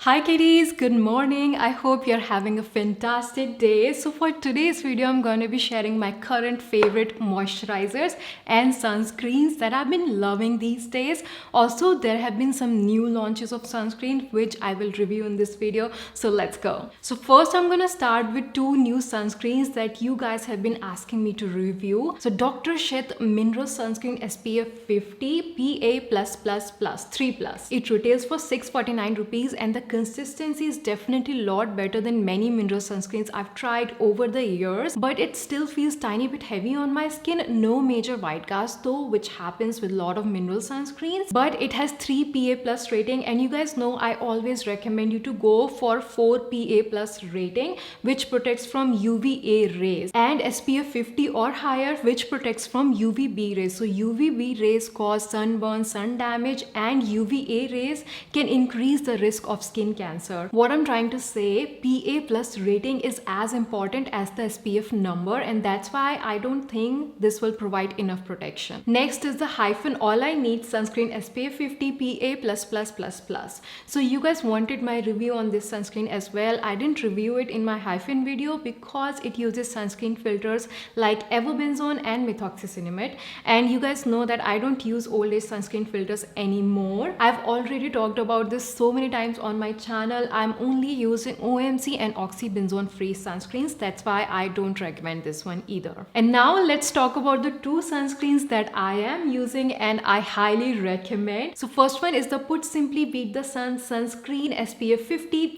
Hi kitties, good morning. I hope you're having a fantastic day. So for today's video, I'm going to be sharing my current favorite moisturizers and sunscreens that I've been loving these days. Also, there have been some new launches of sunscreen which I will review in this video. So let's go. So first, I'm going to start with two new sunscreens that you guys have been asking me to review. So Dr. Sheth Mineral Sunscreen SPF 50 PA+++ 3+. It retails for 649 rupees and the consistency is definitely a lot better than many mineral sunscreens I've tried over the years, but it still feels tiny bit heavy on my skin. No major white cast though, which happens with a lot of mineral sunscreens, but it has 3 PA plus rating, and you guys know I always recommend you to go for 4 PA plus rating, which protects from UVA rays, and SPF 50 or higher, which protects from UVB rays. So UVB rays cause sunburn, sun damage, and UVA rays can increase the risk of skin cancer. What I'm trying to say, PA plus rating is as important as the SPF number, and that's why I don't think this will provide enough protection. Next is the Hyphen All I Need Sunscreen SPF 50 PA++++. So you guys wanted my review on this sunscreen as well. I didn't review it in my Hyphen video because it uses sunscreen filters like everbenzone and methoxycinnamide, and you guys know that I don't use old age sunscreen filters anymore. I've already talked about this so many times on my channel. I'm only using OMC and oxybenzone free sunscreens. That's why I don't recommend this one either. And now let's talk about the two sunscreens that I am using and I highly recommend. So first one is the Put Simply Beat the Sun Sunscreen SPF 50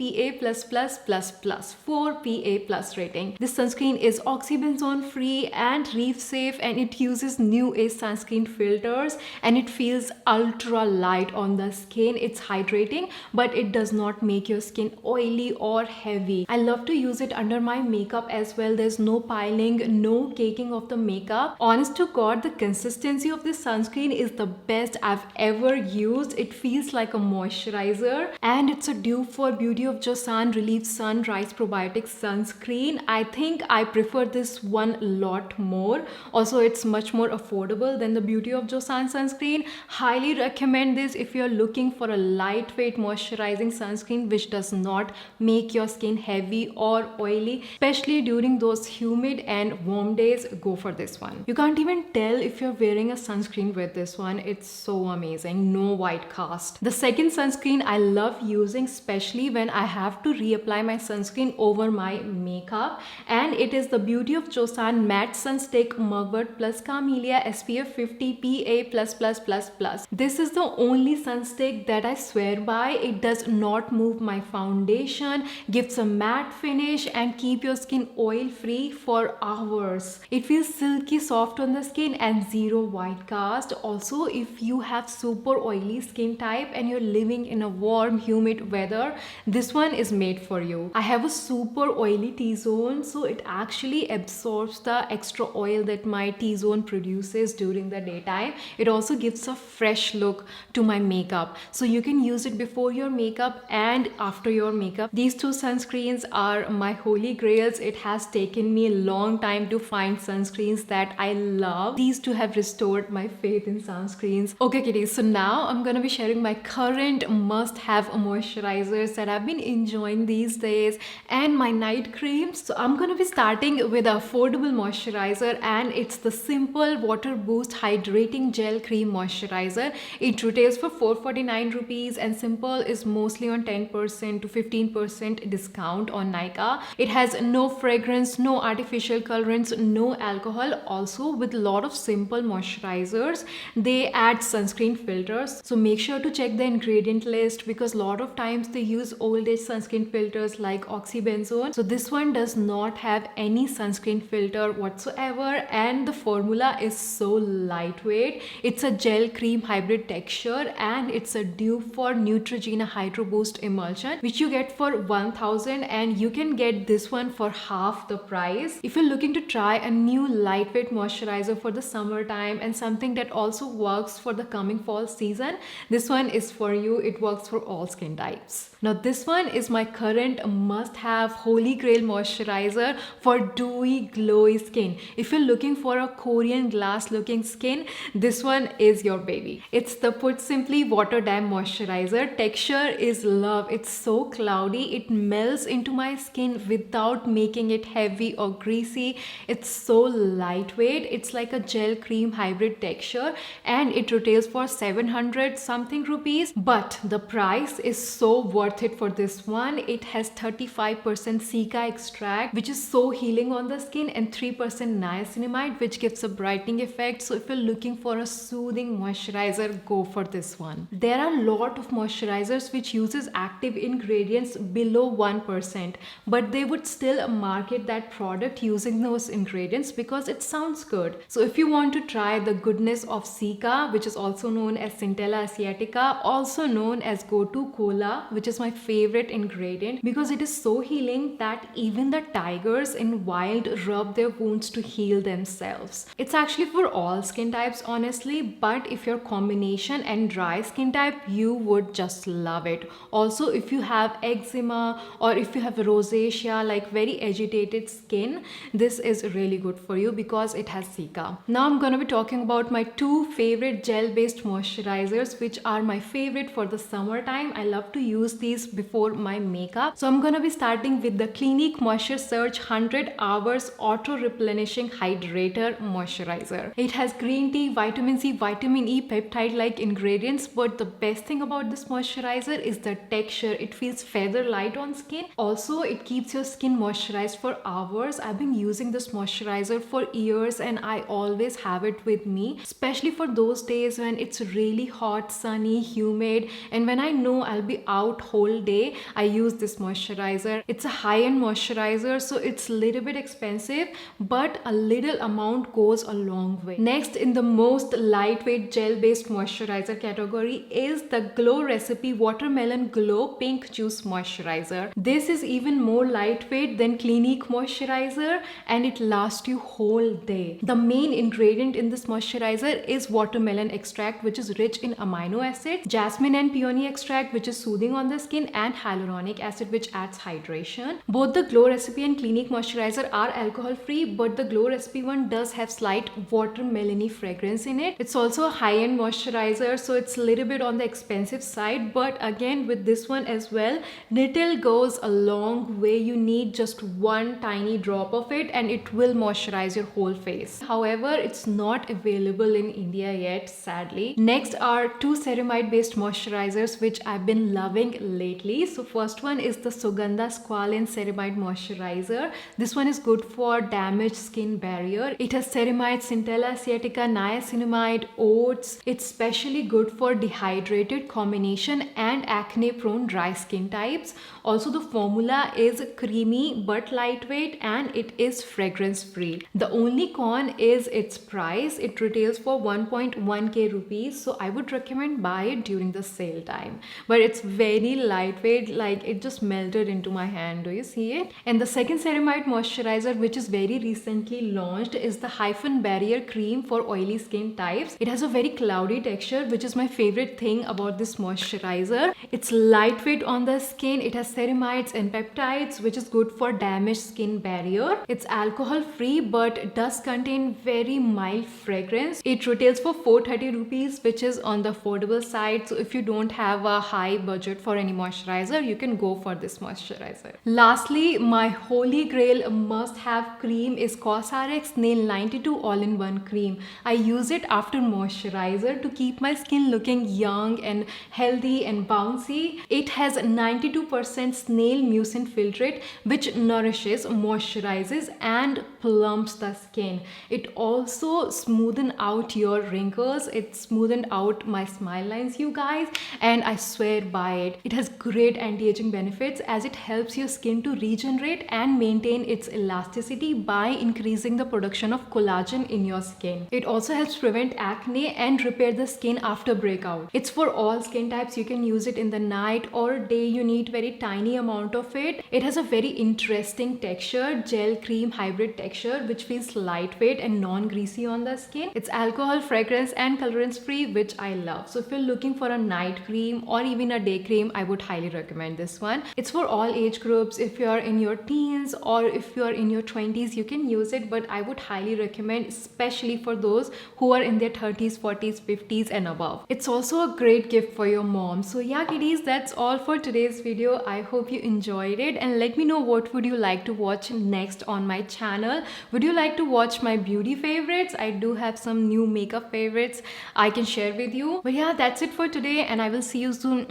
PA++++, 4 PA plus rating. This sunscreen is oxybenzone free and reef safe, and it uses new age sunscreen filters, and it feels ultra light on the skin. It's hydrating, but it does not make your skin oily or heavy. I love to use it under my makeup as well. There's no piling, no caking of the makeup. Honest to God, the consistency of this sunscreen is the best I've ever used. It feels like a moisturizer, and it's a dupe for Beauty of Joseon Relief Sunrise Probiotic Sunscreen. I think I prefer this one a lot more. Also, it's much more affordable than the Beauty of Joseon sunscreen. Highly recommend this if you're looking for a lightweight moisturizing sunscreen which does not make your skin heavy or oily, especially during those humid and warm days. Go for this one. You can't even tell if you're wearing a sunscreen with this one. It's so amazing. No white cast. The second sunscreen I love using, especially when I have to reapply my sunscreen over my makeup, and it is the Beauty of Joseon Matte Sunstick Mugwort plus Camelia SPF 50 PA++++. This is the only sunstick that I swear by. It does not move my foundation, gives a matte finish, and keep your skin oil free for hours. It feels silky soft on the skin and zero white cast. Also, if you have super oily skin type and you're living in a warm humid weather, this one is made for you. I have a super oily T-zone, so it actually absorbs the extra oil that my T-zone produces during the daytime. It also gives a fresh look to my makeup, so you can use it before your makeup and after your makeup. These two sunscreens are my holy grails. It has taken me a long time to find sunscreens that I love. These two have restored my faith in sunscreens. Okay kitties, so now I'm gonna be sharing my current must-have moisturizers that I've been enjoying these days and my night creams. So I'm gonna be starting with an affordable moisturizer, and it's the Simple Water Boost Hydrating Gel Cream Moisturizer. It retails for 449 rupees, and Simple is mostly on 10% to 15% discount on Nykaa. It has no fragrance, no artificial colorants, no alcohol. Also, with a lot of Simple moisturizers, they add sunscreen filters, so make sure to check the ingredient list because a lot of times they use old age sunscreen filters like oxybenzone. So this one does not have any sunscreen filter whatsoever, and the formula is so lightweight. It's a gel cream hybrid texture, and it's a dupe for Neutrogena Hydro Boost Emulsion, which you get for 1000, and you can get this one for half the price. If you're looking to try a new lightweight moisturizer for the summertime and something that also works for the coming fall season, this one is for you. It works for all skin types. Now this one is my current must-have holy grail moisturizer for dewy glowy skin. If you're looking for a Korean glass looking skin, this one is your baby. It's the Put Simply Water Dam Moisturizer. Texture is love. It's so cloudy. It melts into my skin without making it heavy or greasy. It's so lightweight. It's like a gel cream hybrid texture, and it retails for 700 something rupees. But the price is so worth it for this one. It has 35% cica extract, which is so healing on the skin, and 3% niacinamide, which gives a brightening effect. So if you're looking for a soothing moisturizer, go for this one. There are a lot of moisturizers which uses active ingredients below 1%, but they would still market that product using those ingredients because it sounds good. So if you want to try the goodness of cica, which is also known as Centella asiatica, also known as go-to cola, which is my favorite ingredient because it is so healing that even the tigers in wild rub their wounds to heal themselves. It's actually for all skin types, honestly, but if you're combination and dry skin type, you would just love it. Also, if you have eczema or if you have rosacea, like very agitated skin, this is really good for you because it has cica. Now I'm gonna be talking about my two favorite gel-based moisturizers, which are my favorite for the summertime. I love to use these before my makeup. So I'm gonna be starting with the Clinique Moisture Surge 100 Hours Auto Replenishing Hydrator Moisturizer. It has green tea, vitamin C, vitamin E, peptide-like ingredients, but the best thing about this moisturizer is the texture. It feels feather light on skin. Also, it keeps your skin moisturized for hours. I've been using this moisturizer for years and I always have it with me, especially for those days when it's really hot, sunny, humid, and when I know I'll be out whole day, I use this moisturizer. It's a high-end moisturizer, so it's a little bit expensive, but a little amount goes a long way. Next, in the most lightweight gel-based moisturizer category is the Glow Recipe Watermelon Glow Pink Juice Moisturizer. This is even more lightweight than Clinique moisturizer and it lasts you whole day. The main ingredient in this moisturizer is watermelon extract, which is rich in amino acids, jasmine and peony extract, which is soothing on the skin, and hyaluronic acid, which adds hydration. Both the Glow Recipe and Clinique moisturizer are alcohol free, but the Glow Recipe one does have slight watermelony fragrance in it. It's also a high-end moisturizer, so it's a little bit on the expensive side, but again with this one as well, little goes a long way. You need just one tiny drop of it and it will moisturize your whole face. However, it's not available in India yet, sadly. Next are two ceramide based moisturizers which I've been loving lately. So first one is the Sugandha Squalene ceramide moisturizer. This one is good for damaged skin barrier. It has ceramide, Centella asiatica, niacinamide, oats. It's especially good for dehydrated, combination and acne prone dry skin types. Also, the formula is creamy but lightweight and it is fragrance free. The only con is its price. It retails for 1.1k rupees, so I would recommend buy it during the sale time. But it's very lightweight, like it just melted into my hand. Do you see it? And the second ceramide moisturizer, which is very recently launched, is the Hyphen Barrier Cream for oily skin types. It has a very cloudy texture, which is my favorite thing about this moisturizer. It's lightweight on the skin. It has ceramides and peptides, which is good for damaged skin barrier. It's alcohol free but does contain very mild fragrance. It retails for 430 rupees, which is on the affordable side. So if you don't have a high budget for any moisturizer, you can go for this moisturizer. Lastly, my holy grail must-have cream is COSRX Nail 92 All-in-One Cream. I use it after moisturizer to keep my skin looking young and healthy and bouncy. It has 92% snail mucin filtrate, which nourishes, moisturizes and plumps the skin. It also smoothen out your wrinkles. It smoothened out my smile lines, you guys, and I swear by it. It has great anti-aging benefits as it helps your skin to regenerate and maintain its elasticity by increasing the production of collagen in your skin. It also helps prevent acne and repair the skin after breakout. It's for all skin types. You can use it in the night or day. You need very tiny amount of it. It has a very interesting texture, gel cream hybrid texture, which feels lightweight and non-greasy on the skin. It's alcohol, fragrance and colorants free, which I love. So if you're looking for a night cream or even a day cream, I would highly recommend this one. It's for all age groups. If you're in your teens or if you're in your 20s, you can use it, but I would highly recommend, especially for those who are in their 30s, 40s, 50s and above. It's also a great gift for your mom. So yeah, kiddies, kitties, that's all for today's video. I hope you enjoyed it, and let me know what would you like to watch next on my channel. Would you like to watch my beauty favorites? I do have some new makeup favorites I can share with you. But yeah, that's it for today, and I will see you soon.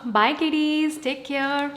Bye kitties, take care.